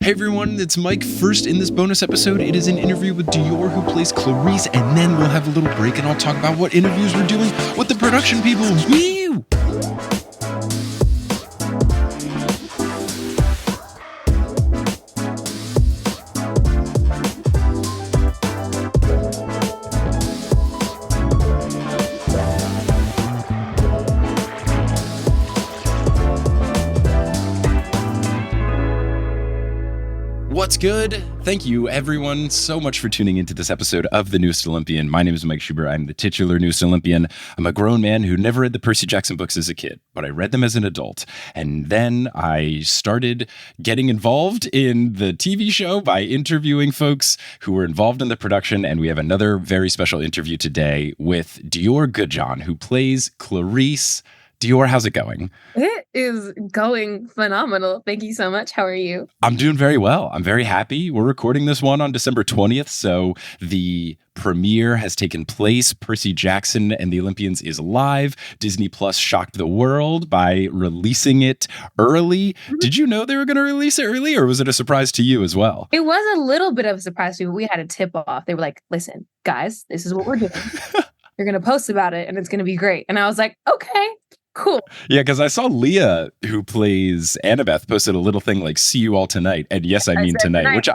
Hey everyone, it's Mike. First, in this bonus episode, it is an interview with Dior, who plays Clarisse, and then we'll have a little break and I'll talk about what interviews we're doing with the production people. Woo! What's good? Thank you, everyone, so much for tuning into this episode of The Newest Olympian. My name is Mike Schubert. I'm the titular Newest Olympian. I'm a grown man who never read the Percy Jackson books as a kid, but I read them as an adult. And then I started getting involved in the TV show by interviewing folks who were involved in the production. And we have another very special interview today with Dior Goodjohn, who plays Clarisse. Dior, how's it going? It is going phenomenal. Thank you so much. How are you? I'm doing very well. I'm very happy. We're recording this one on December 20th, so the premiere has taken place. Percy Jackson and the Olympians is live. Disney Plus shocked the world by releasing it early. Did you know they were going to release it early, or was it a surprise to you as well? It was a little bit of a surprise to me. We had a tip off. They were like, listen, guys, this is what we're doing. You're going to post about it and it's going to be great. And I was like, okay. Cool. Yeah, because I saw Leah, who plays Annabeth, posted a little thing like, see you all tonight. And yes, I mean tonight. Which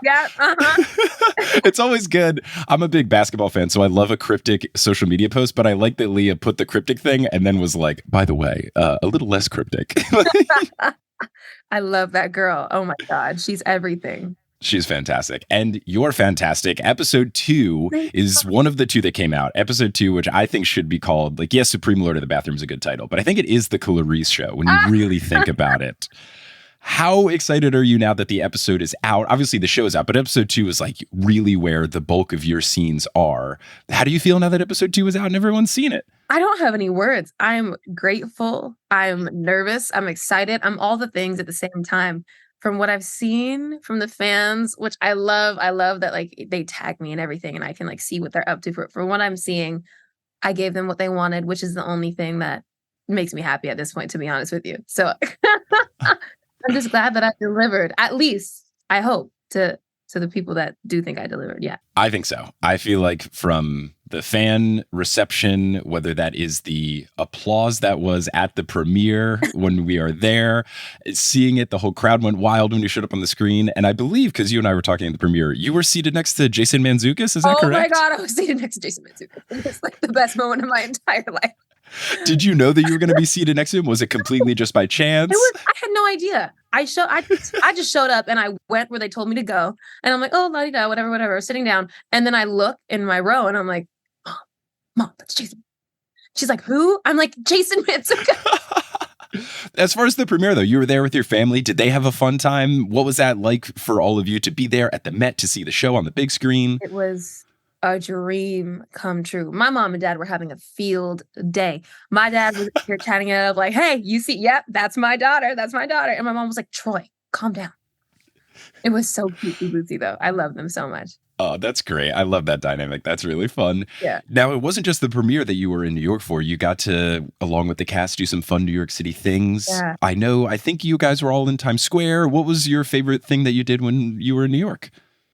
it's always good. I'm a big basketball fan, so I love a cryptic social media post, but I like that Leah put the cryptic thing and then was like, by the way, a little less cryptic. I love that girl. Oh my God. She's everything. She's fantastic. And you're fantastic. Episode 2 is one of the two that came out. Episode 2, which I think should be called, like, yes, Supreme Lord of the Bathroom is a good title, but I think it is the Clarisse show when you really think about it. How excited are you now that the episode is out? Obviously, the show is out, but episode 2 is like really where the bulk of your scenes are. How do you feel now that episode 2 is out and everyone's seen it? I don't have any words. I'm grateful. I'm nervous. I'm excited. I'm all the things at the same time. From what I've seen from the fans, which I love that like they tag me and everything and I can like see what they're up to. For what I'm seeing, I gave them what they wanted, which is the only thing that makes me happy at this point, to be honest with you. So I'm just glad that I delivered, at least I hope, to the people that do think I delivered. Yeah. I think so. I feel like from the fan reception, whether that is the applause that was at the premiere when we are there, seeing it, the whole crowd went wild when you showed up on the screen. And I believe, because you and I were talking at the premiere, you were seated next to Jason Mantzoukas. Is that correct? Oh my God, I was seated next to Jason Mantzoukas. It was like the best moment of my entire life. Did you know that you were going to be seated next to him? Was it completely just by chance? I had no idea. I just showed up and I went where they told me to go. And I'm like, oh, la-di-da, whatever, sitting down. And then I look in my row and I'm like, Mom, that's Jason. She's like, who? I'm like, Jason Mantzoukas. As far as the premiere, though, you were there with your family. Did they have a fun time? What was that like for all of you to be there at the Met to see the show on the big screen? It was a dream come true. My mom and dad were having a field day. My dad was here chatting it up like, hey, you see, yep, that's my daughter. That's my daughter. And my mom was like, Troy, calm down. It was so cutesy bootsy, though. I love them so much. Oh, that's great. I love that dynamic. That's really fun. Yeah. Now, it wasn't just the premiere that you were in New York for. You got to, along with the cast, do some fun New York City things. Yeah. I think you guys were all in Times Square. What was your favorite thing that you did when you were in New York?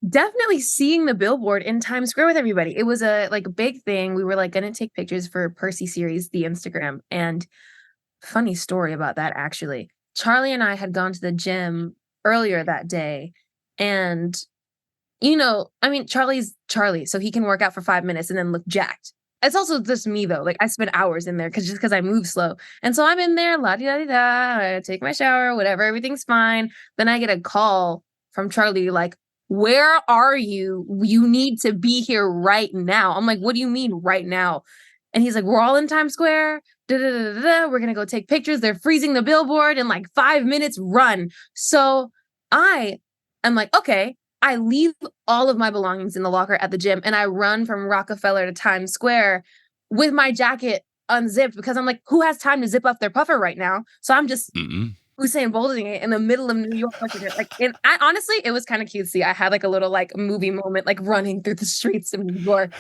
Definitely seeing the billboard in Times Square with everybody. It was a big thing. We were like going to take pictures for Percy series, the Instagram. And funny story about that, actually. Charlie and I had gone to the gym earlier that day. And, you know, I mean, Charlie's Charlie, so he can work out for 5 minutes and then look jacked. It's also just me, though. Like, I spend hours in there because I move slow. And so I'm in there, la-di-da-di-da, I take my shower, whatever, everything's fine. Then I get a call from Charlie, like, where are you? You need to be here right now. I'm like, what do you mean right now? And he's like, we're all in Times Square. Da-da-da-da-da. We're going to go take pictures. They're freezing the billboard in like 5 minutes, run. So I'm like, okay. I leave all of my belongings in the locker at the gym and I run from Rockefeller to Times Square with my jacket unzipped because I'm like, who has time to zip up their puffer right now? So I'm just Usain Bolting it in the middle of New York. Like, and I honestly, it was kind of cutesy. I had like a little like movie moment, like running through the streets of New York.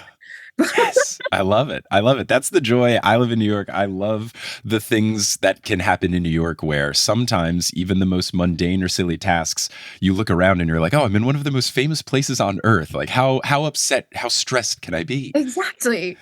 Yes, I love it. I love it. That's the joy. I live in New York. I love the things that can happen in New York where sometimes even the most mundane or silly tasks, you look around and you're like, oh, I'm in one of the most famous places on earth. Like how upset, how stressed can I be? Exactly.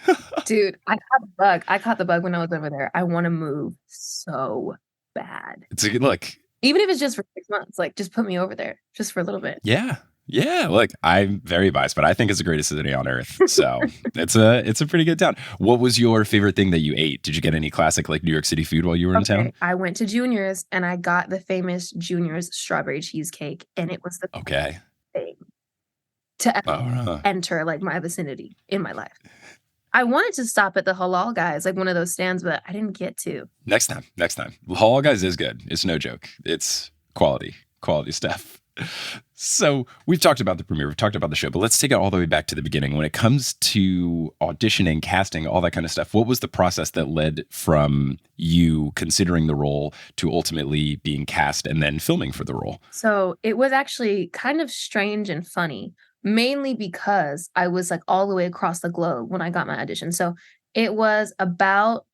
Dude, I caught the bug. I caught the bug when I was over there. I want to move so bad. It's a good look. Even if it's just for 6 months, like just put me over there just for a little bit. Yeah. Yeah, look, I'm very biased, but I think it's the greatest city on earth. So it's a pretty good town. What was your favorite thing that you ate? Did you get any classic like New York City food while you were in town? I went to Junior's and I got the famous Junior's strawberry cheesecake, and it was the Okay. thing to enter like my vicinity in my life. I wanted to stop at the Halal Guys, like one of those stands, but I didn't get to. Next time. Halal Guys is good. It's no joke. It's quality stuff. So we've talked about the premiere, we've talked about the show, but let's take it all the way back to the beginning. When it comes to auditioning, casting, all that kind of stuff, what was the process that led from you considering the role to ultimately being cast and then filming for the role? So it was actually kind of strange and funny, mainly because I was like all the way across the globe when I got my audition. So it was about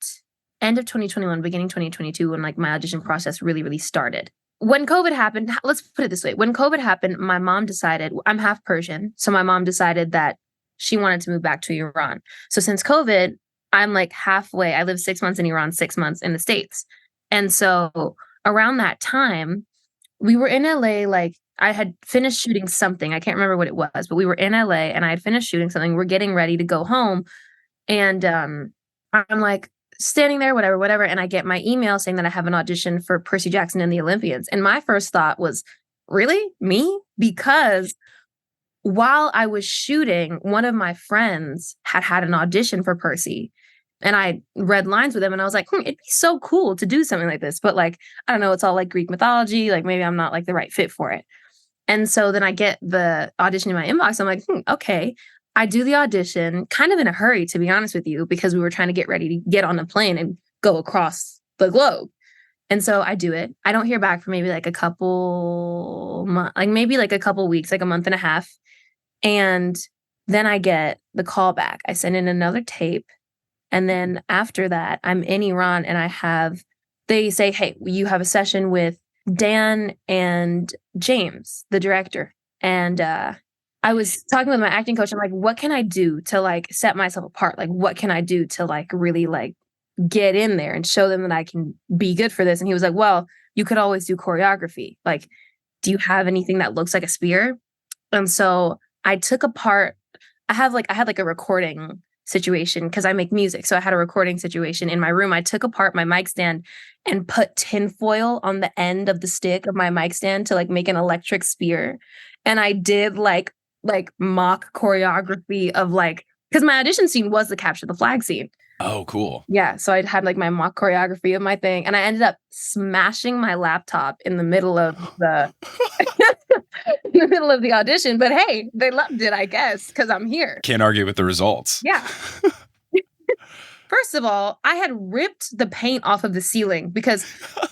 end of 2021, beginning 2022, when like my audition process really, really started. When COVID happened, let's put it this way. When COVID happened, my mom decided, I'm half Persian. So my mom decided that she wanted to move back to Iran. So since COVID, I'm like halfway. I lived 6 months in Iran, 6 months in the States. And so around that time, we were in LA, like I had finished shooting something. I can't remember what it was, but we were in LA and I had finished shooting something. We're getting ready to go home. And I'm like, standing there, whatever. And I get my email saying that I have an audition for Percy Jackson and the Olympians. And my first thought was, really? Me? Because while I was shooting, one of my friends had an audition for Percy. And I read lines with him and I was like, it'd be so cool to do something like this. But like, I don't know, it's all like Greek mythology. Like maybe I'm not like the right fit for it. And so then I get the audition in my inbox. I'm like, okay. I do the audition kind of in a hurry, to be honest with you, because we were trying to get ready to get on a plane and go across the globe. And so I do it. I don't hear back for maybe like a couple months, like maybe like a couple weeks, like a month and a half. And then I get the call back. I send in another tape. And then after that, I'm in Iran and they say, hey, you have a session with Dan and James, the director. And I was talking with my acting coach. I'm like, what can I do to like set myself apart? Like, what can I do to like really like get in there and show them that I can be good for this? And he was like, well, you could always do choreography. Like, do you have anything that looks like a spear? And so I took apart, I had like a recording situation because I make music. So I had a recording situation in my room. I took apart my mic stand and put tinfoil on the end of the stick of my mic stand to like make an electric spear. And I did like mock choreography of like, because my audition scene was the capture the flag scene. Oh, cool. Yeah. So I had like my mock choreography of my thing. And I ended up smashing my laptop in the middle of the in the middle of the audition. But hey, they loved it, I guess, because I'm here. Can't argue with the results. Yeah. First of all, I had ripped the paint off of the ceiling because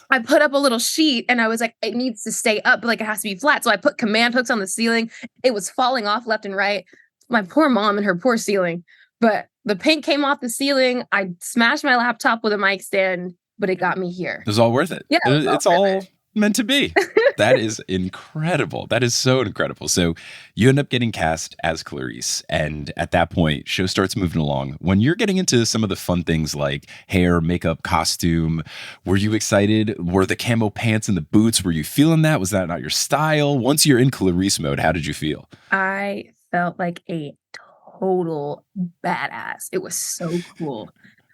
I put up a little sheet and I was like, it needs to stay up, but like it has to be flat. So I put command hooks on the ceiling. It was falling off left and right. My poor mom and her poor ceiling. But the paint came off the ceiling. I smashed my laptop with a mic stand, but it got me here. It was all worth it. Yeah, it's all meant to be. That is incredible. That is so incredible. So you end up getting cast as Clarisse. And at that point, show starts moving along. When you're getting into some of the fun things like hair, makeup, costume, were you excited? Were the camo pants and the boots, were you feeling that? Was that not your style? Once you're in Clarisse mode, how did you feel? I felt like a total badass. It was so cool.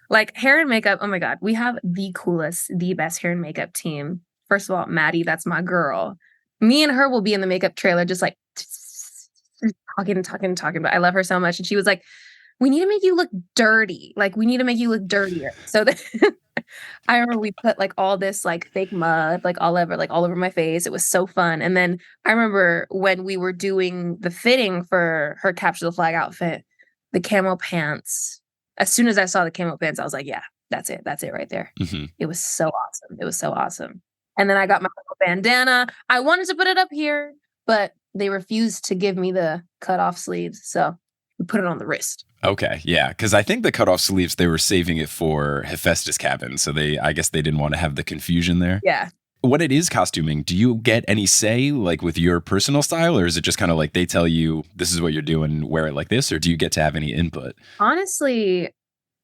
Like hair and makeup. Oh my God. We have the coolest, the best hair and makeup team. First of all, Maddie, that's my girl. Me and her will be in the makeup trailer just like talking. But I love her so much. And she was like, we need to make you look dirty. Like, we need to make you look dirtier. So I remember we put like all this like fake mud, like all over my face. It was so fun. And then I remember when we were doing the fitting for her capture the flag outfit, the camo pants. As soon as I saw the camo pants, I was like, yeah, that's it. That's it right there. Mm-hmm. It was so awesome. And then I got my little bandana. I wanted to put it up here, but they refused to give me the cut off sleeves. So we put it on the wrist. Okay, yeah, because I think the cutoff sleeves, they were saving it for Hephaestus' cabin, so I guess they didn't want to have the confusion there. Yeah. When it is costuming, do you get any say, like with your personal style, or is it just kind of like they tell you this is what you're doing, wear it like this, or do you get to have any input? Honestly,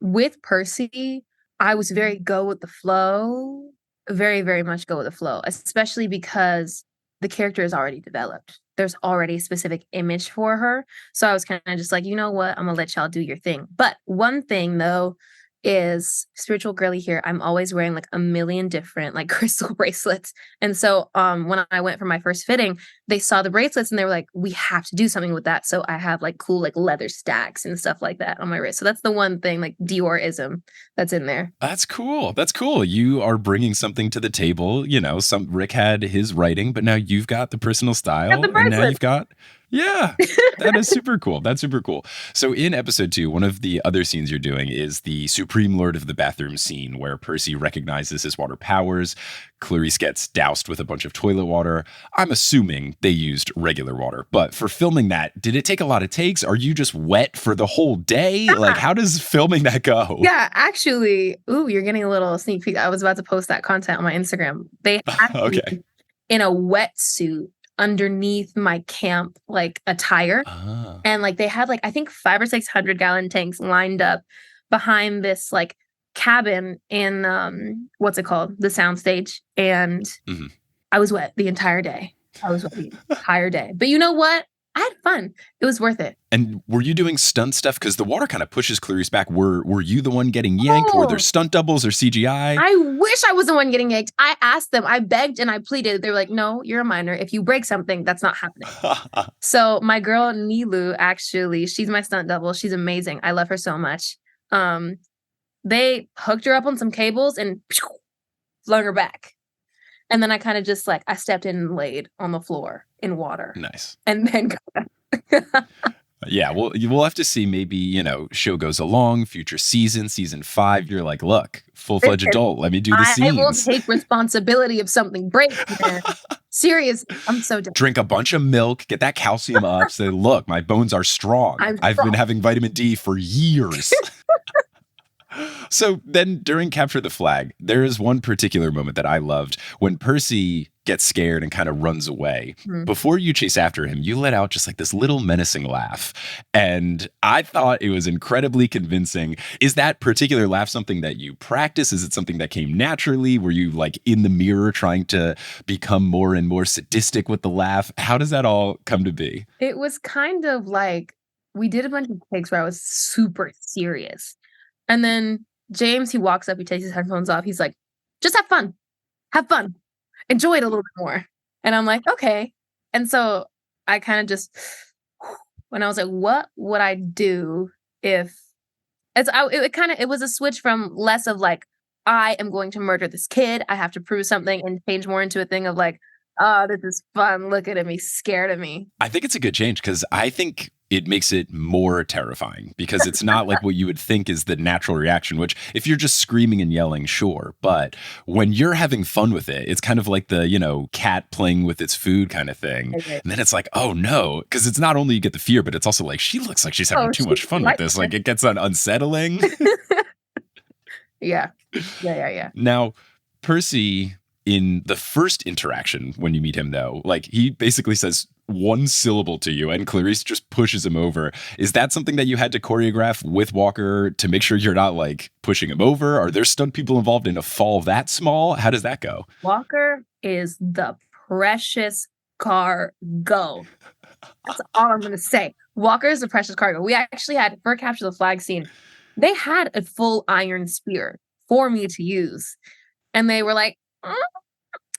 with Percy, I was very go with the flow, very, very much go with the flow, especially because the character is already developed. There's already a specific image for her. So I was kind of just like, you know what? I'm going to let y'all do your thing. But one thing, though, is spiritual girly here. I'm always wearing like a million different like crystal bracelets. And so when I went for my first fitting, they saw the bracelets and they were like, we have to do something with that. So I have like cool like leather stacks and stuff like that on my wrist. So that's the one thing, like Dior-ism that's in there. That's cool. That's cool. You are bringing something to the table. You know, Rick had his writing, but now you've got the personal style, and now you've got. Yeah, that is super cool. That's super cool. So in episode 2, one of the other scenes you're doing is the Supreme Lord of the Bathroom scene where Percy recognizes his water powers. Clarisse gets doused with a bunch of toilet water. I'm assuming they used regular water, but for filming that, did it take a lot of takes? Are you just wet for the whole day? Yeah. Like, how does filming that go? Yeah, actually, you're getting a little sneak peek. I was about to post that content on my Instagram. They had me in a wetsuit underneath my camp like attire, and like they had like I think 500 or 600 gallon tanks lined up behind this like cabin in what's it called, the soundstage, and I was wet the entire day. But you know what? I had fun. It was worth it. And were you doing stunt stuff? Because the water kind of pushes Clarisse back. Were you the one getting yanked? Were there stunt doubles or CGI? I wish I was the one getting yanked. I asked them. I begged and I pleaded. They were like, no, you're a minor. If you break something, that's not happening. So my girl, Nilu, actually, she's my stunt double. She's amazing. I love her so much. They hooked her up on some cables and flung her back. And then I kind of just like, I stepped in and laid on the floor in water. Nice. And then yeah, well, we'll have to see. Maybe, you know, show goes along, future season 5, you're like, look, full-fledged adult, let me do the scenes. I will take responsibility if something breaks. Seriously, I'm so done. Drink a bunch of milk, get that calcium up, say, look, my bones are strong. I've been having vitamin D for years. So then during Capture the Flag, there is one particular moment that I loved when Percy gets scared and kind of runs away. Before you chase after him, you let out just like this little menacing laugh. And I thought it was incredibly convincing. Is that particular laugh something that you practice? Is it something that came naturally? Were you like in the mirror trying to become more and more sadistic with the laugh? How does that all come to be? It was kind of like we did a bunch of takes where I was super serious. And then James, he walks up, he takes his headphones off. He's like, just have fun. Have fun. Enjoy it a little bit more. And I'm like, okay. And so I kind of just, when I was like, what would I do if, it was a switch from less of like, I am going to murder this kid. I have to prove something, and change more into a thing of like, oh, this is fun. Look at me, scared of me. I think it's a good change because I think it makes it more terrifying because it's not like what you would think is the natural reaction, which if you're just screaming and yelling, sure. But when you're having fun with it, it's kind of like the, you know, cat playing with its food kind of thing. Okay. And then it's like, oh no, because it's not only you get the fear, but it's also like, she looks like she's having too much fun with this. Like it gets unsettling. Yeah. Now, Percy, in the first interaction when you meet him though, like he basically says one syllable to you and Clarisse just pushes him over. Is that something that you had to choreograph with Walker to make sure you're not like pushing him over? Are there stunt people involved in a fall that small? How does that go? Walker is the precious cargo. That's all I'm going to say. Walker is the precious cargo. We actually had, for Capture the Flag scene, they had a full iron spear for me to use. And they were like,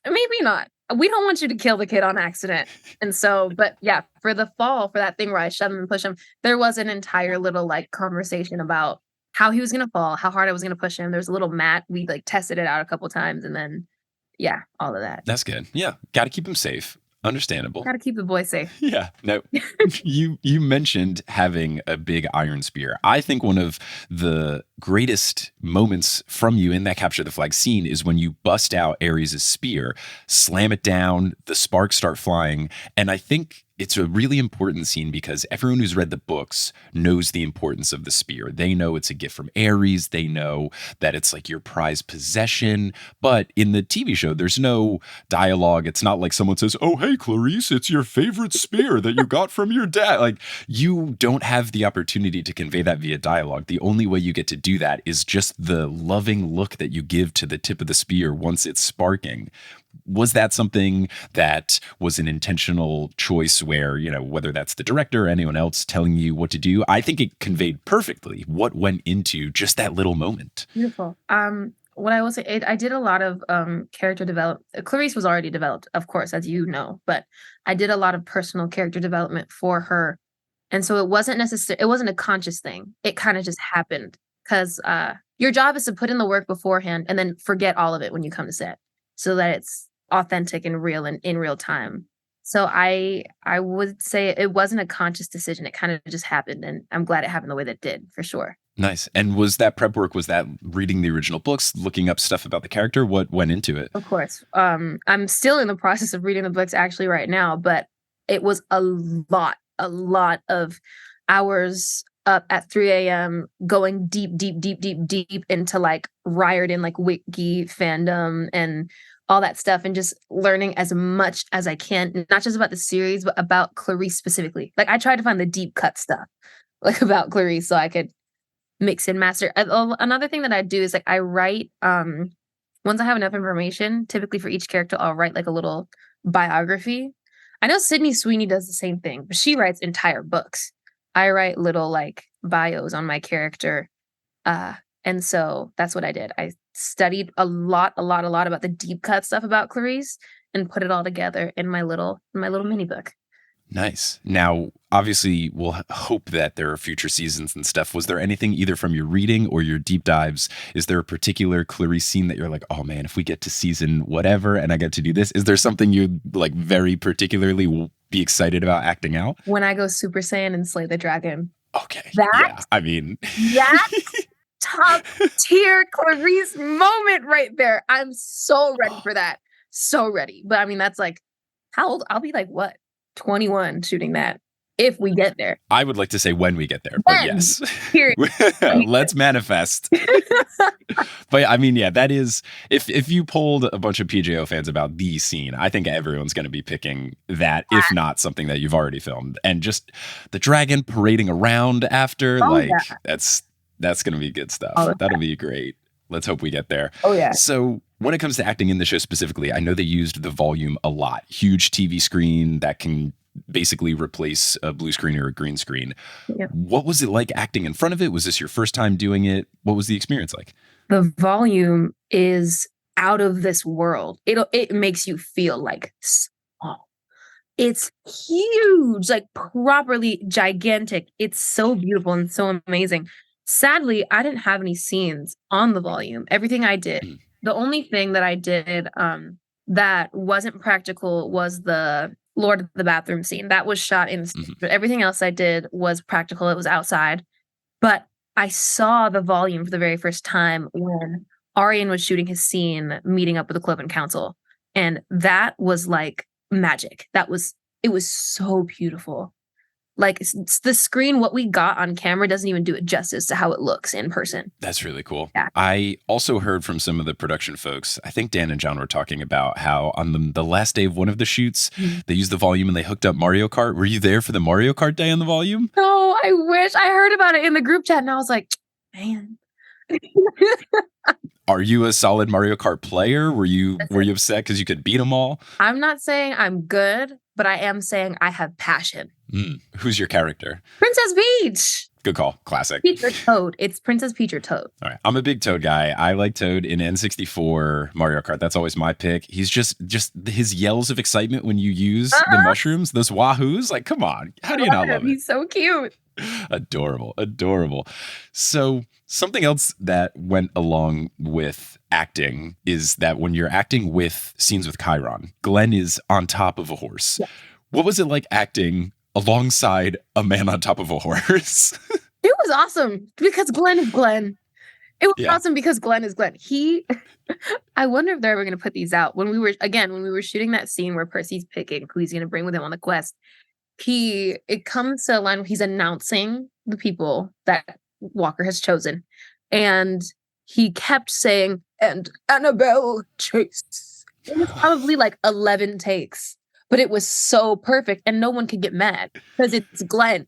maybe not. We don't want you to kill the kid on accident. And so, but yeah, for the fall, for that thing where I shove him and push him, there was an entire little like conversation about how he was going to fall, how hard I was going to push him. There's a little mat. We like tested it out a couple times, and then, yeah, all of that. That's good. Yeah. Got to keep him safe. Understandable. Gotta keep the boy safe. Yeah. No, you mentioned having a big iron spear. I think one of the greatest moments from you in that capture the flag scene is when you bust out Ares' spear, slam it down, the sparks start flying. And I think it's a really important scene because everyone who's read the books knows the importance of the spear. They know it's a gift from Ares. They know that it's like your prized possession. But in the TV show, there's no dialogue. It's not like someone says, "Oh, hey, Clarisse, it's your favorite spear that you got from your dad." Like, you don't have the opportunity to convey that via dialogue. The only way you get to do that is just the loving look that you give to the tip of the spear once it's sparking. Was that something that was an intentional choice where, whether that's the director or anyone else telling you what to do? I think it conveyed perfectly what went into just that little moment. Beautiful. What I will say, I did a lot of character development. Clarisse was already developed, of course, as you know, but I did a lot of personal character development for her. And so it wasn't a conscious thing. It kind of just happened because your job is to put in the work beforehand and then forget all of it when you come to set so that it's authentic and real and in real time. So I would say it wasn't a conscious decision. It kind of just happened, and I'm glad it happened the way that it did, for sure. Nice. And was that prep work, was that reading the original books, looking up stuff about the character? What went into it? Of course. I'm still in the process of reading the books actually right now, but it was a lot of hours up at 3 a.m. going deep into like Riordan, like wiki fandom and all that stuff, and just learning as much as I can, not just about the series, but about Clarisse specifically. Like, I tried to find the deep cut stuff, like about Clarisse, so I could mix and master. Another thing that I do is like I write, once I have enough information, typically for each character, I'll write like a little biography. I know Sydney Sweeney does the same thing, but she writes entire books. I write little like bios on my character. And so that's what I did. I studied a lot about the deep cut stuff about Clarisse and put it all together in my little mini book. Nice. Now, obviously, we'll hope that there are future seasons and stuff. Was there anything either from your reading or your deep dives? Is there a particular Clarisse scene that you're like, oh man, if we get to season whatever and I get to do this, is there something you'd like very particularly be excited about acting out? When I go Super Saiyan and slay the dragon. Okay. That? Yeah, I mean... That? Top tier Clarisse moment right there. I'm so ready for that. So ready. But I mean, that's like, how old? I'll be like, what? 21 shooting that if we get there. I would like to say when we get there, but yes. Let's manifest. But I mean, yeah, that is, if you polled a bunch of PJO fans about the scene, I think everyone's going to be picking that, if not something that you've already filmed. And just the dragon parading around after, that's going to be good stuff. That'll be great. Let's hope we get there. Oh, yeah. So when it comes to acting in the show specifically, I know they used the volume a lot. Huge TV screen that can basically replace a blue screen or a green screen. Yep. What was it like acting in front of it? Was this your first time doing it? What was the experience like? The volume is out of this world. It makes you feel like small. It's huge, like properly gigantic. It's so beautiful and so amazing. Sadly, I didn't have any scenes on the volume. Everything I did, the only thing that I did that wasn't practical was the Lord of the Bathroom scene. That was shot in, but everything else I did was practical. It was outside. But I saw the volume for the very first time when Arian was shooting his scene, meeting up with the Cloven Council. And that was like magic. It was so beautiful. Like the screen, what we got on camera doesn't even do it justice to how it looks in person. That's really cool. Yeah. I also heard from some of the production folks, I think Dan and John were talking about how on the last day of one of the shoots, they used the volume and they hooked up Mario Kart. Were you there for the Mario Kart day on the volume? No, I wish. I heard about it in the group chat and I was like, man. Are you a solid Mario Kart player? Were you upset because you could beat them all? I'm not saying I'm good, but I am saying I have passion. Who's your character? Princess Peach. Good call. Classic. Peach or Toad. It's Princess Peach or Toad. All right. I'm a big Toad guy. I like Toad in N64 Mario Kart. That's always my pick. He's just his yells of excitement when you use the mushrooms, those wahoos. Like, come on. How do you not love it? He's so cute. Adorable, adorable. So something else that went along with acting is that when you're acting with scenes with Chiron, Glenn is on top of a horse. Yeah. What was it like acting alongside a man on top of a horse? It was awesome because Glenn is Glenn. It was Yeah. awesome because Glenn is Glenn. I wonder if they're ever going to put these out. When we were shooting that scene where Percy's picking who he's going to bring with him on the quest, it comes to a line where he's announcing the people that Walker has chosen. And he kept saying, and Annabelle Chase. It was probably like 11 takes, but it was so perfect and no one could get mad because it's Glenn.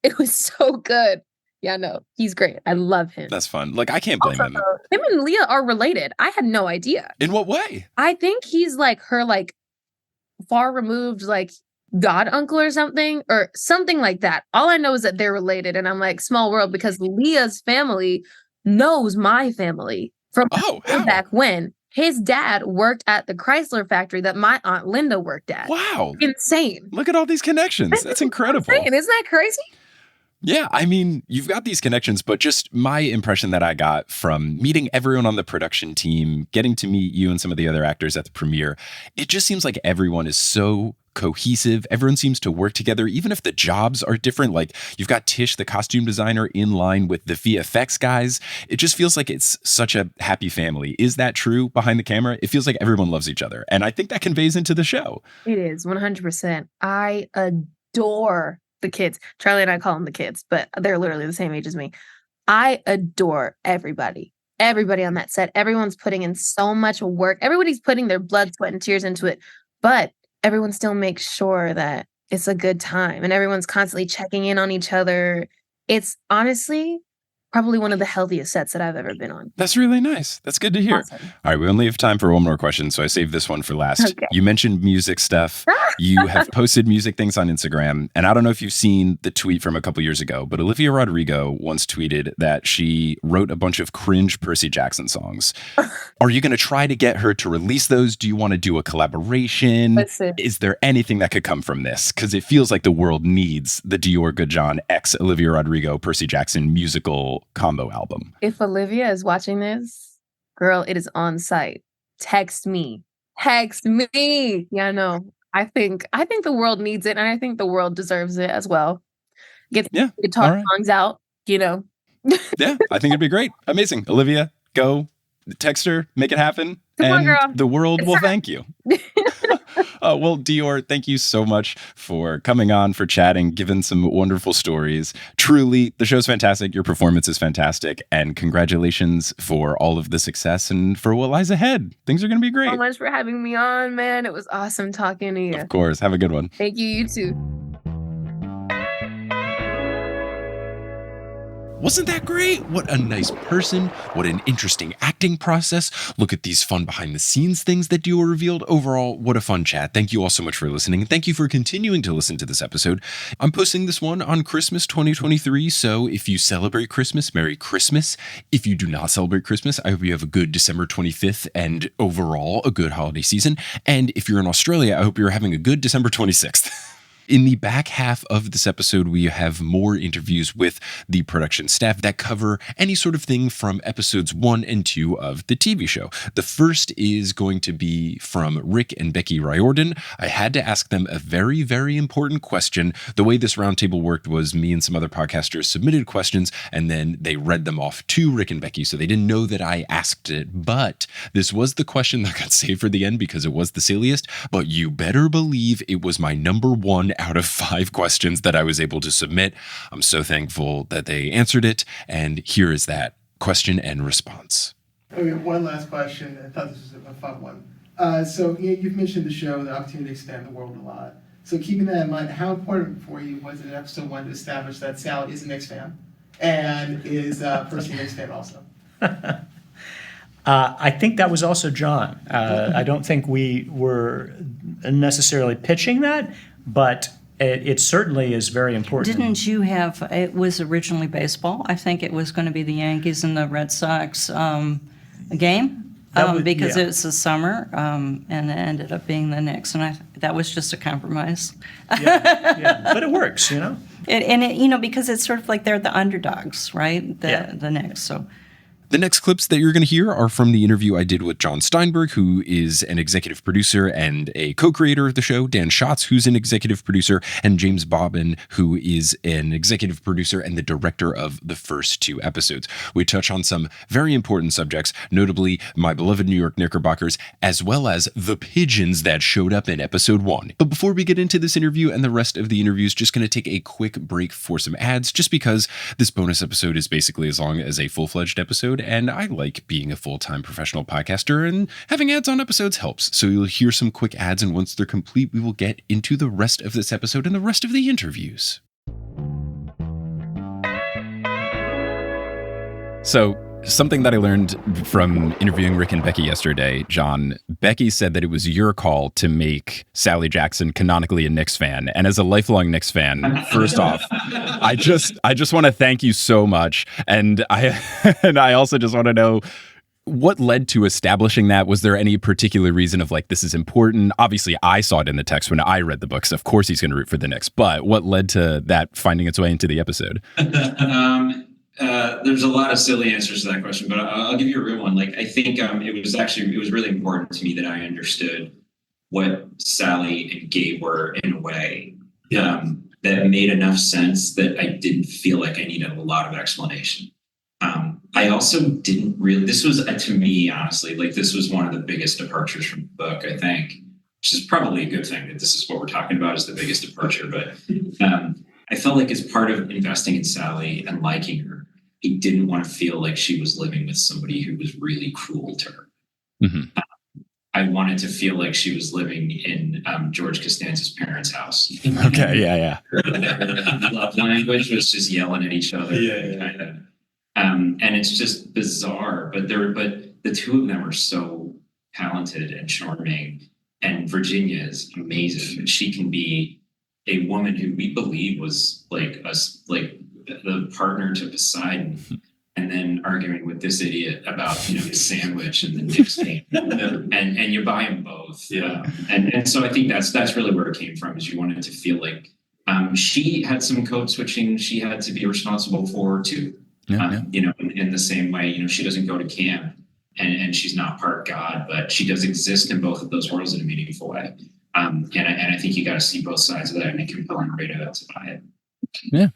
It was so good. Yeah, no, he's great. I love him. That's fun. Like, I can't blame him. Him and Leah are related. I had no idea. In what way? I think he's like her, like, far removed, like, god uncle or something like that. All I know is that they're related, and I'm like, small world, because Leah's family knows my family from back when. His dad worked at the Chrysler factory that my Aunt Linda worked at. Wow. Insane. Look at all these connections. That's incredible. Insane. Isn't that crazy? Yeah, I mean, you've got these connections, but just my impression that I got from meeting everyone on the production team, getting to meet you and some of the other actors at the premiere, it just seems like everyone is so cohesive. Everyone seems to work together, even if the jobs are different. Like, you've got Tish, the costume designer, in line with the VFX guys. It just feels like it's such a happy family. Is that true behind the camera? It feels like everyone loves each other. And I think that conveys into the show. It is, 100%. I adore the kids. Charlie and I call them the kids, but they're literally the same age as me. I adore everybody. Everybody on that set. Everyone's putting in so much work. Everybody's putting their blood, sweat, and tears into it. But everyone still makes sure that it's a good time. And everyone's constantly checking in on each other. It's honestly probably one of the healthiest sets that I've ever been on. That's really nice. That's good to hear. Awesome. All right, we only have time for one more question, so I saved this one for last. Okay. You mentioned music stuff. You have posted music things on Instagram, and I don't know if you've seen the tweet from a couple years ago, but Olivia Rodrigo once tweeted that she wrote a bunch of cringe Percy Jackson songs. Are you going to try to get her to release those? Do you want to do a collaboration? Listen. Is there anything that could come from this? Because it feels like the world needs the Dior Goodjohn x Olivia Rodrigo Percy Jackson musical combo album. If Olivia is watching this, girl, it is on site. Text me. Yeah, no. I think the world needs it, and I think the world deserves it as well. Get guitar songs out, you know. Yeah, I think it'd be great. Amazing. Olivia, go text her, make it happen. Come on, girl. The world will thank you. Well, Dior, thank you so much for coming on, for chatting, giving some wonderful stories. Truly, the show's fantastic. Your performance is fantastic. And congratulations for all of the success and for what lies ahead. Things are going to be great. Thank you so much for having me on, man. It was awesome talking to you. Of course. Have a good one. Thank you. You too. Wasn't that great? What a nice person. What an interesting acting process. Look at these fun behind the scenes things that Dior revealed. Overall, what a fun chat. Thank you all so much for listening. And thank you for continuing to listen to this episode. I'm posting this one on Christmas 2023. So if you celebrate Christmas, Merry Christmas. If you do not celebrate Christmas, I hope you have a good December 25th and overall a good holiday season. And if you're in Australia, I hope you're having a good December 26th. In the back half of this episode, we have more interviews with the production staff that cover any sort of thing from episodes 1 and 2 of the TV show. The first is going to be from Rick and Becky Riordan. I had to ask them a very, very important question. The way this roundtable worked was me and some other podcasters submitted questions, and then they read them off to Rick and Becky, so they didn't know that I asked it. But this was the question that got saved for the end because it was the silliest. But you better believe it was my number 1 out of 5 questions that I was able to submit. I'm so thankful that they answered it. And here is that question and response. Okay, one last question. I thought this was a fun one. So you've mentioned the show, the opportunity to expand the world a lot. So keeping that in mind, how important for you was it in episode 1 to establish that Sally is a Knicks fan and is Percy a Knicks fan also? I think that was also Jon. I don't think we were necessarily pitching that, but it certainly is very important. Didn't you have, it was originally baseball. I think it was going to be the Yankees and the Red Sox game because it was the summer and it ended up being the Knicks. And that was just a compromise. Yeah, but it works, you know? And it, you know, because it's sort of like they're the underdogs, right? The Knicks. So. The next clips that you're going to hear are from the interview I did with Jon Steinberg, who is an executive producer and a co-creator of the show, Dan Shotz, who's an executive producer, and James Bobin, who is an executive producer and the director of the first 2 episodes. We touch on some very important subjects, notably my beloved New York Knickerbockers, as well as the pigeons that showed up in episode 1. But before we get into this interview and the rest of the interviews, just going to take a quick break for some ads, just because this bonus episode is basically as long as a full-fledged episode. And I like being a full-time professional podcaster, and having ads on episodes helps. So you'll hear some quick ads, and once they're complete, we will get into the rest of this episode and the rest of the interviews. So something that I learned from interviewing Rick and Becky yesterday, Jon, Becky said that it was your call to make Sally Jackson canonically a Knicks fan. And as a lifelong Knicks fan, first off, I just want to thank you so much. And I also just want to know what led to establishing that. Was there any particular reason of like, this is important? Obviously, I saw it in the text when I read the books. Of course, he's going to root for the Knicks. But what led to that finding its way into the episode? There's a lot of silly answers to that question, but I'll give you a real one. Like, I think it was really important to me that I understood what Sally and Gabe were in a way that made enough sense that I didn't feel like I needed a lot of explanation. I also didn't really, this was, to me, honestly, like this was one of the biggest departures from the book, I think, which is probably a good thing that this is what we're talking about is the biggest departure. But I felt like as part of investing in Sally and liking her, I didn't want to feel like she was living with somebody who was really cruel to her. Mm-hmm. I wanted to feel like she was living in George Costanza's parents' house. Okay, yeah. Love language was just yelling at each other. Yeah. And it's just bizarre, but the two of them are so talented and charming, and Virginia is amazing. She can be a woman who we believe was like the partner to Poseidon, and then arguing with this idiot about his sandwich and the Knicks game, and you buy them both. Yeah, and so I think that's really where it came from. Is you wanted to feel like she had some code switching she had to be responsible for too. In the same way, she doesn't go to camp and she's not part God, but she does exist in both of those worlds in a meaningful way. And I think you got to see both sides of that in a compelling way to buy it. Yeah.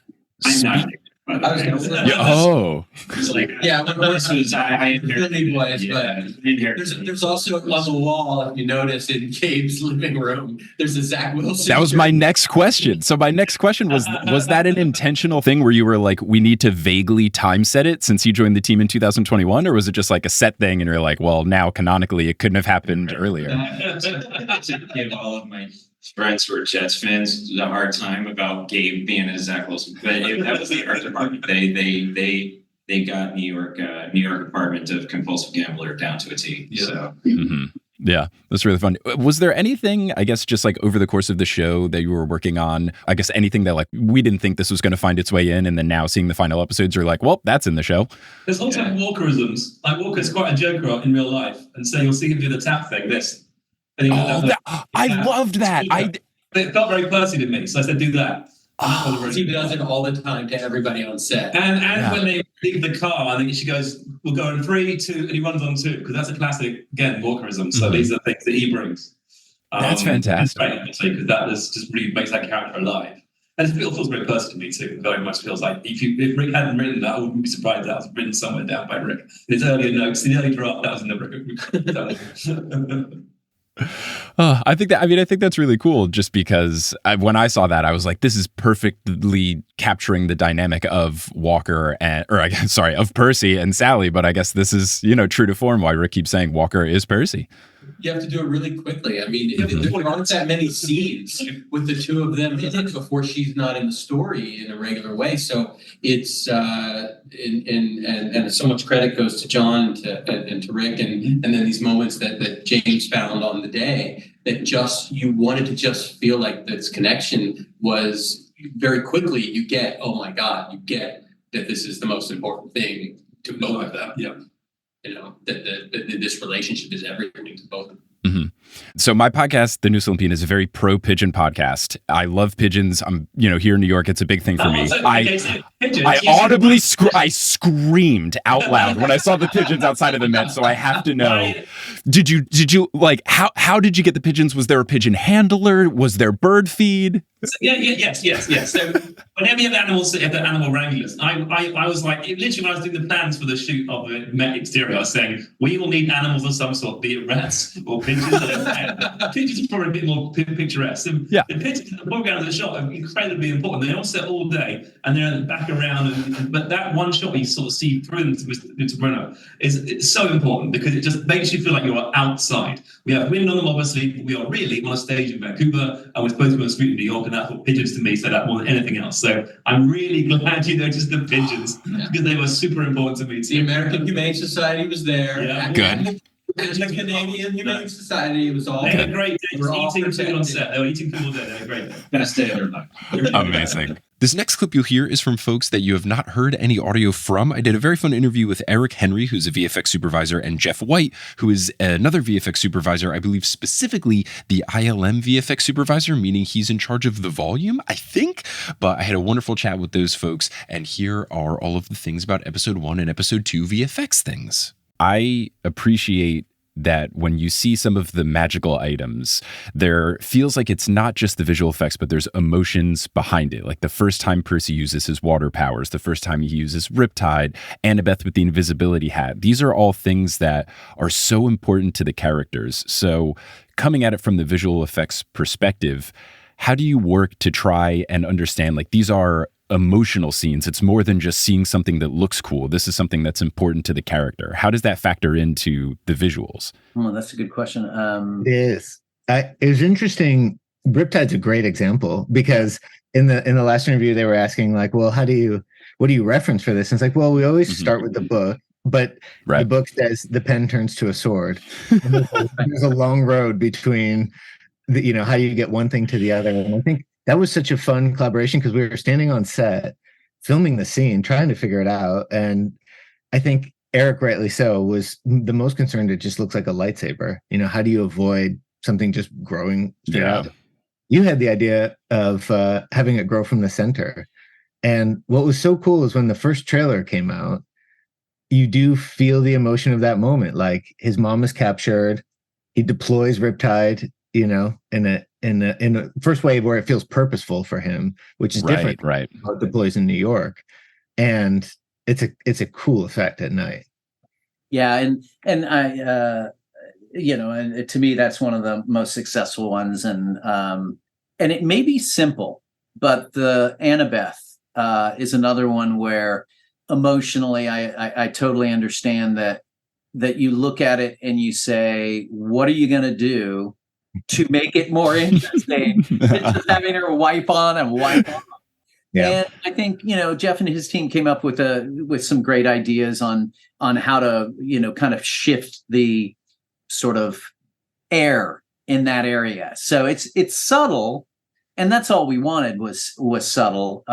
I'm not. Oh. It's like, I inherited it. There's also on the wall, if you notice, in Gabe's living room, there's a Zach Wilson. That was my next question. So my next question was that an intentional thing where you were like, we need to vaguely time set it since you joined the team in 2021, or was it just like a set thing and you're like, well, now canonically it couldn't have happened earlier? To give all of my friends who are Jets fans a hard time about Gabe being a Zach Wilson, but that was the art department. They got New York Department of Compulsive Gambler down to a T. Yeah. So. Mm-hmm. Yeah, that's really fun. Was there anything, I guess, just like over the course of the show that you were working on? I guess anything that like we didn't think this was going to find its way in, and then now seeing the final episodes, you're like, well, that's in the show. There's lots of Walker-isms. Like Walker's quite a joker in real life, and so you'll see him do the tap thing. I loved that. It felt very Percy to me, so I said, do that. He does it all the time to everybody on set. And when they leave the car, I think she goes, we'll go in 3, 2, and he runs on 2, because that's a classic, again, Walker-ism. So these are things that he brings. That's fantastic. Because that just really makes that character alive. And it feels very Percy to me too. It very much feels like if Rick hadn't written that, I wouldn't be surprised that was written somewhere down by Rick. In his earlier notes, in the early draft, that was in the Rick. I think that's really cool, just because when I saw that, I was like, this is perfectly capturing the dynamic of Walker of Percy and Sally. But I guess this is, true to form, why Rick keeps saying Walker is Percy. You have to do it really quickly. I mean, there aren't that many scenes with the two of them in it before she's not in the story in a regular way. So it's and so much credit goes to Jon and to Rick and then these moments that James found on the day that you wanted to just feel like this connection was very quickly. You get, oh my God, you get that this is the most important thing to both of them. Yeah. That this relationship is everything to both of them. Mm-hmm. So my podcast, The Noose Olympian, is a very pro pigeon podcast. I love pigeons. I'm, here in New York, it's a big thing for me. I audibly screamed out loud when I saw the pigeons outside of the Met. So I have to know, did you like, how did you get the pigeons? Was there a pigeon handler? Was there bird feed? Yes. So whenever you have animals, the animal wranglers, I was like, literally when I was doing the plans for the shoot of the Met exterior, I was saying, we will need animals of some sort, be it rats or pigeons. Pigeons are probably a bit more picturesque. The pigeons in the foreground of the shot are incredibly important. They all sit all day and they're back around. But that one shot you sort of see through them to Bruno is so important because it just makes you feel like you're outside. We have wind on them, obviously, but we are really on a stage in Vancouver and we're supposed to be on the street in New York, and that's what pigeons to me say that more than anything else. So I'm really glad you noticed the pigeons because they were super important to me too. The American Humane Society was there. Yeah. Good. The Canadian Humane Society was all. They had a great day eating food on set. They were eating food all day. They had a great day. Best day of their life. Amazing. This next clip you'll hear is from folks that you have not heard any audio from. I did a very fun interview with Eik Henry, who's a VFX supervisor, and Jeff White, who is another VFX supervisor, I believe specifically the ILM VFX supervisor, meaning he's in charge of the volume, I think. But I had a wonderful chat with those folks, and here are all of the things about episode 1 and episode 2 VFX things. I appreciate that when you see some of the magical items, there feels like it's not just the visual effects, but there's emotions behind it. Like the first time Percy uses his water powers, the first time he uses Riptide, Annabeth with the invisibility hat. These are all things that are so important to the characters. So coming at it from the visual effects perspective, how do you work to try and understand, like, these are emotional scenes? It's more than just seeing something that looks cool. This is something that's important to the character. How does that factor into the visuals? Well, that's a good question. It is. It was interesting. Riptide's a great example because in the last interview they were asking like, well, what do you reference for this? And it's like, well, we always start with the book, but the book says the pen turns to a sword. And there's a long road between how do you get one thing to the other? And I think that was such a fun collaboration because we were standing on set, filming the scene, trying to figure it out. And I think Eik, rightly so, was the most concerned. It just looks like a lightsaber. How do you avoid something just growing straight out? You had the idea of having it grow from the center. And what was so cool is when the first trailer came out, you do feel the emotion of that moment. Like his mom is captured, he deploys Riptide, in a first wave where it feels purposeful for him, which is different. Right. How it deploys in New York, and it's a cool effect at night. Yeah, and I, and to me that's one of the most successful ones, and it may be simple, but the Annabeth is another one where emotionally I totally understand that you look at it and you say, what are you going to do to make it more interesting than just having her wipe on and wipe off? Yeah. And I think, Jeff and his team came up with some great ideas on how to, kind of shift the sort of air in that area. So it's subtle, and that's all we wanted was subtle,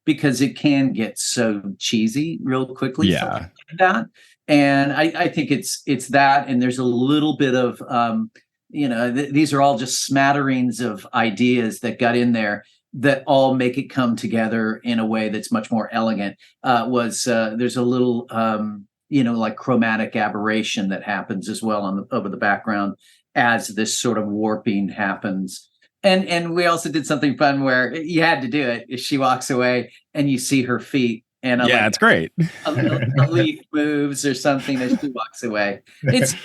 because it can get so cheesy real quickly. Yeah. Like that. And I think it's that, and there's a little bit of these are all just smatterings of ideas that got in there that all make it come together in a way that's much more elegant. There's a little, like chromatic aberration that happens as well over the background as this sort of warping happens. And we also did something fun where you had to do it. If she walks away and you see her feet, and it's great. a leaf moves or something as she walks away. It's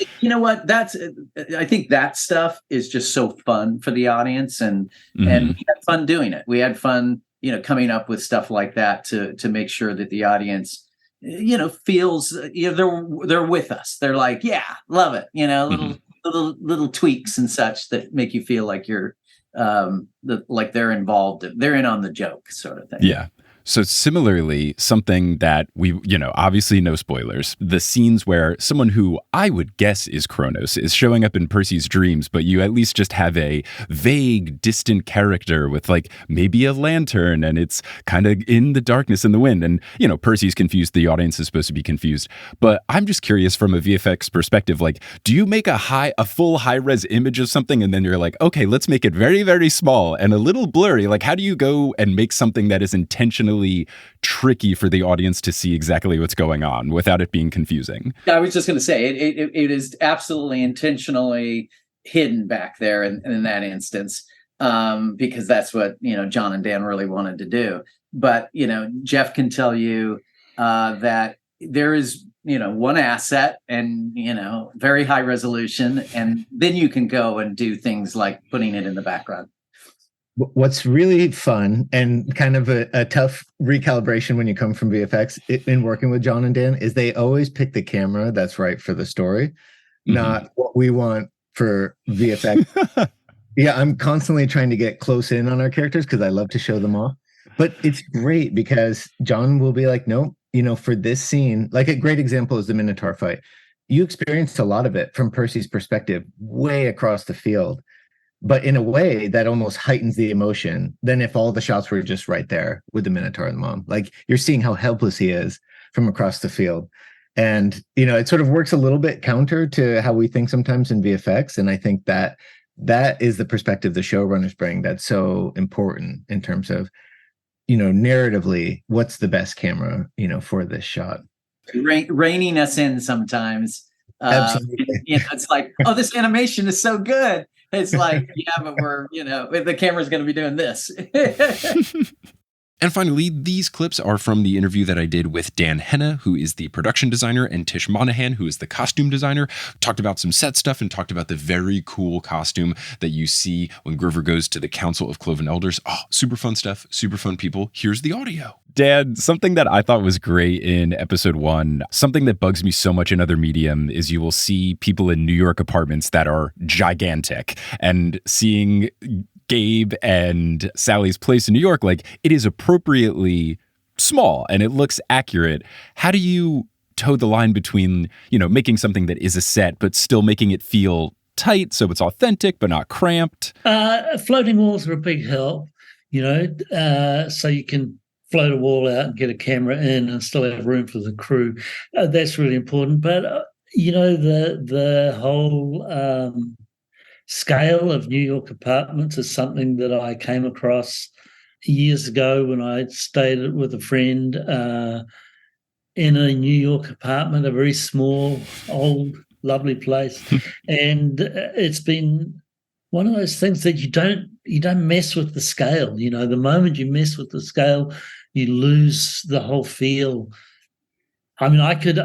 I think that stuff is just so fun for the audience, and we had fun doing it. We had fun, coming up with stuff like that to make sure that the audience, feels they're with us. They're like, yeah, love it. Little tweaks and such that make you feel like you're like they're involved. They're in on the joke, sort of thing. Yeah. So similarly, something that we, obviously no spoilers, the scenes where someone who I would guess is Kronos is showing up in Percy's dreams, but you at least just have a vague, distant character with like maybe a lantern and it's kind of in the darkness and the wind. And, Percy's confused. The audience is supposed to be confused. But I'm just curious from a VFX perspective, like, do you make a full high-res image of something and then you're like, okay, let's make it very, very small and a little blurry? Like, how do you go and make something that is intentionally tricky for the audience to see exactly what's going on without it being confusing? I was just going to say it is absolutely intentionally hidden back there in that instance, because that's what Jon and Dan really wanted to do. But Jeff can tell you that there is one asset and very high resolution, and then you can go and do things like putting it in the background. What's really fun and kind of a tough recalibration when you come from VFX in working with Jon and Dan is they always pick the camera that's right for the story, not what we want for VFX. Yeah, I'm constantly trying to get close in on our characters because I love to show them off. But it's great because Jon will be like, nope, for this scene, like a great example is the Minotaur fight. You experienced a lot of it from Percy's perspective, way across the field. But in a way that almost heightens the emotion than if all the shots were just right there with the Minotaur and the mom. Like you're seeing how helpless he is from across the field. And, it sort of works a little bit counter to how we think sometimes in VFX. And I think that is the perspective the showrunners bring that's so important in terms of, narratively, what's the best camera, for this shot. Reining us in sometimes. Absolutely. It's like, oh, this animation is so good. It's like, yeah, but we're, the camera's going to be doing this. And finally, these clips are from the interview that I did with Dan Hennah, who is the production designer, and Tish Monaghan, who is the costume designer. Talked about some set stuff and talked about the very cool costume that you see when Grover goes to the Council of Cloven Elders. Oh, super fun stuff, super fun people. Here's the audio. Dan, something that I thought was great in episode 1, something that bugs me so much in other medium is you will see people in New York apartments that are gigantic, and seeing Gabe and Sally's place in New York, like it is appropriately small and it looks accurate. How do you toe the line between, making something that is a set, but still making it feel tight so it's authentic, but not cramped? Floating walls are a big help, so you can float a wall out and get a camera in and still have room for the crew. That's really important. But, the whole scale of New York apartments is something that I came across years ago when I stayed with a friend in a New York apartment, a very small, old, lovely place. And it's been one of those things that you don't mess with the scale. The moment you mess with the scale, you lose the whole feel. I mean, I could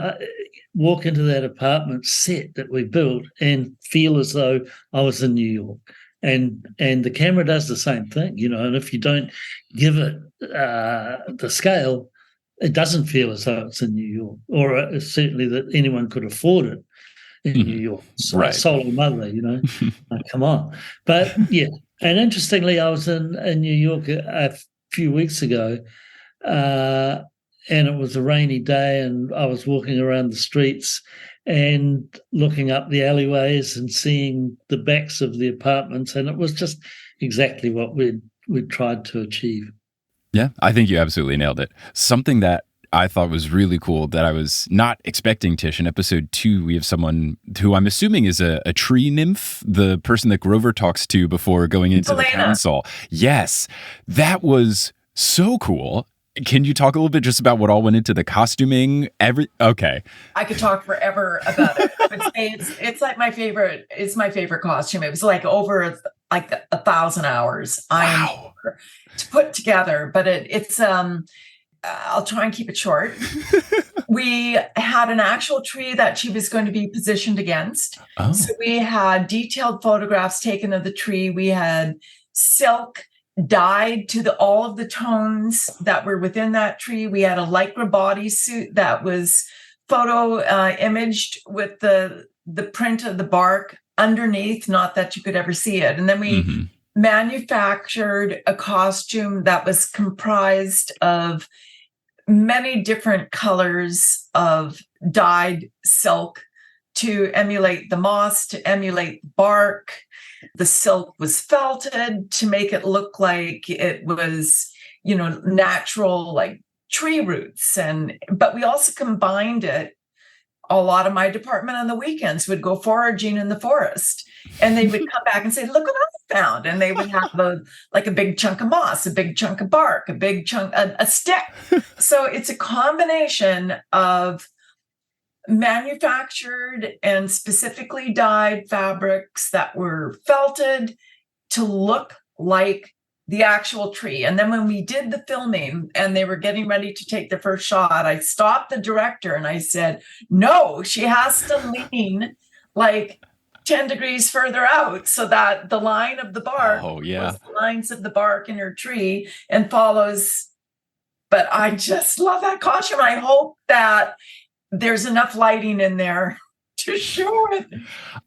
walk into that apartment set that we built and feel as though I was in New York. And the camera does the same thing, and if you don't give it the scale, it doesn't feel as though it's in New York, or certainly that anyone could afford it in New York. So right. Solo mother, come on. But yeah, and interestingly, I was in New York a few weeks ago, and it was a rainy day, and I was walking around the streets and looking up the alleyways and seeing the backs of the apartments, and it was just exactly what we'd tried to achieve. Yeah, I think you absolutely nailed it. Something that I thought was really cool that I was not expecting, Tish. In episode 2, we have someone who I'm assuming is a tree nymph, the person that Grover talks to before going into the council. Yes, that was so cool. Can you talk a little bit just about what all went into the costuming? Okay. I could talk forever about it. It's like my favorite. It's my favorite costume. It was like over 1,000 hours. Wow. To put together, but it's I'll try and keep it short. We had an actual tree that she was going to be positioned against. Oh. So we had detailed photographs taken of the tree. We had silk dyed to all of the tones that were within that tree. We had a lycra bodysuit that was photo imaged with the print of the bark underneath, not that you could ever see it. And then we manufactured a costume that was comprised of many different colors of dyed silk to emulate the moss, to emulate bark. The silk was felted to make it look like it was, natural, like tree roots. But we also combined it. A lot of my department on the weekends would go foraging in the forest, and they would come back and say, "Look what I found!" And they would have a big chunk of moss, a big chunk of bark, a big chunk, a stick. So it's a combination of manufactured and specifically dyed fabrics that were felted to look like the actual tree. And then when we did the filming and they were getting ready to take the first shot, I stopped the director and I said, "No, she has to lean like 10 degrees further out so that the line of the bark was the lines of the bark in her tree and follows." But I just love that costume. I hope that there's enough lighting in there to show it.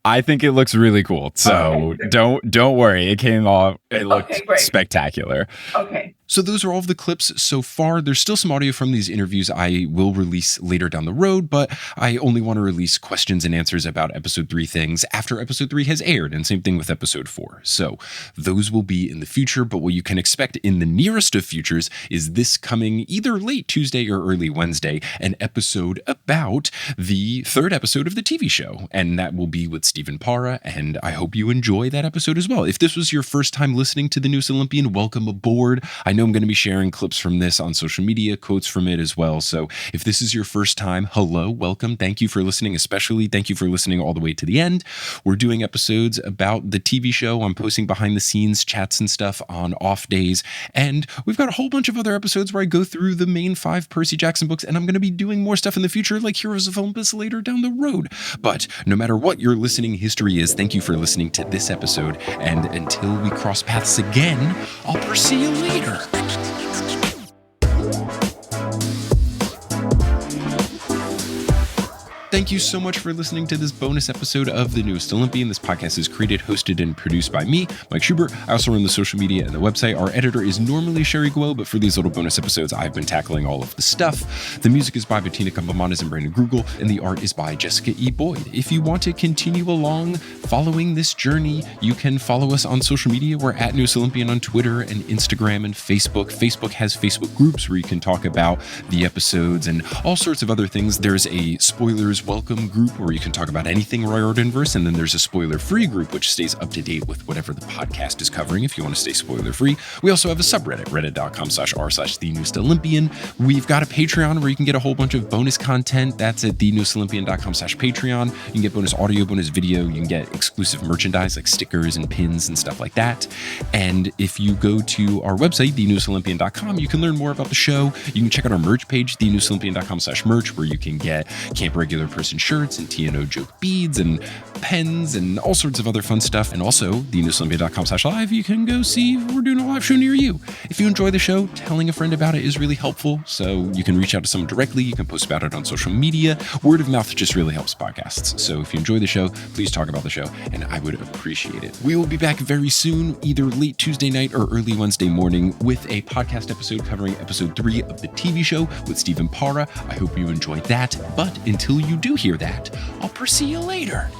I think it looks really cool. So don't worry. It came off. It looked spectacular. Okay. So those are all of the clips so far. There's still some audio from these interviews I will release later down the road, but I only want to release questions and answers about episode 3 things after episode 3 has aired, and same thing with episode 4. So those will be in the future, but what you can expect in the nearest of futures is this coming either late Tuesday or early Wednesday, an episode about the 3rd episode of the TV show, and that will be with Stephen Para, and I hope you enjoy that episode as well. If this was your first time listening to The Newest Olympian, welcome aboard. I know I'm going to be sharing clips from this on social media, quotes from it as well. So if this is your first time, hello, welcome. Thank you for listening, especially thank you for listening all the way to the end. We're doing episodes about the TV show. I'm posting behind the scenes chats and stuff on off days. And we've got a whole bunch of other episodes where I go through the main 5 Percy Jackson books, and I'm going to be doing more stuff in the future like Heroes of Olympus later down the road. But no matter what your listening history is, thank you for listening to this episode. And until we cross paths again, I'll Percy you later. Thank you so much for listening to this bonus episode of The Newest Olympian. This podcast is created, hosted, and produced by me, Mike Schubert. I also run the social media and the website. Our editor is normally Sherry Guo, but for these little bonus episodes, I've been tackling all of the stuff. The music is by Bettina Campamanes and Brandon Grugel, and the art is by Jessica E. Boyd. If you want to continue along following this journey, you can follow us on social media. We're at Newest Olympian on Twitter and Instagram and Facebook. Facebook has Facebook groups where you can talk about the episodes and all sorts of other things. There's a spoilers welcome group where you can talk about anything Riordanverse, and then there's a spoiler-free group which stays up to date with whatever the podcast is covering if you want to stay spoiler-free. We also have a subreddit, reddit.com/r/thenewestolympian. We've got a Patreon where you can get a whole bunch of bonus content. That's at thenewestolympian.com/Patreon. You can get bonus audio, bonus video. You can get exclusive merchandise like stickers and pins and stuff like that. And if you go to our website, thenewestolympian.com, you can learn more about the show. You can check out our merch page, thenewestolympian.com/merch, where you can get Camp Regular Person shirts and TNO joke beads and pens and all sorts of other fun stuff. And also, thenewestolympian.com/live, you can go see we're doing a live show near you. If you enjoy the show, telling a friend about it is really helpful. So you can reach out to someone directly. You can post about it on social media. Word of mouth just really helps podcasts. So if you enjoy the show, please talk about the show, and I would appreciate it. We will be back very soon, either late Tuesday night or early Wednesday morning, with a podcast episode covering episode 3 of the TV show with Stephen Para. I hope you enjoyed that. But until you do hear that, I'll Percy you later.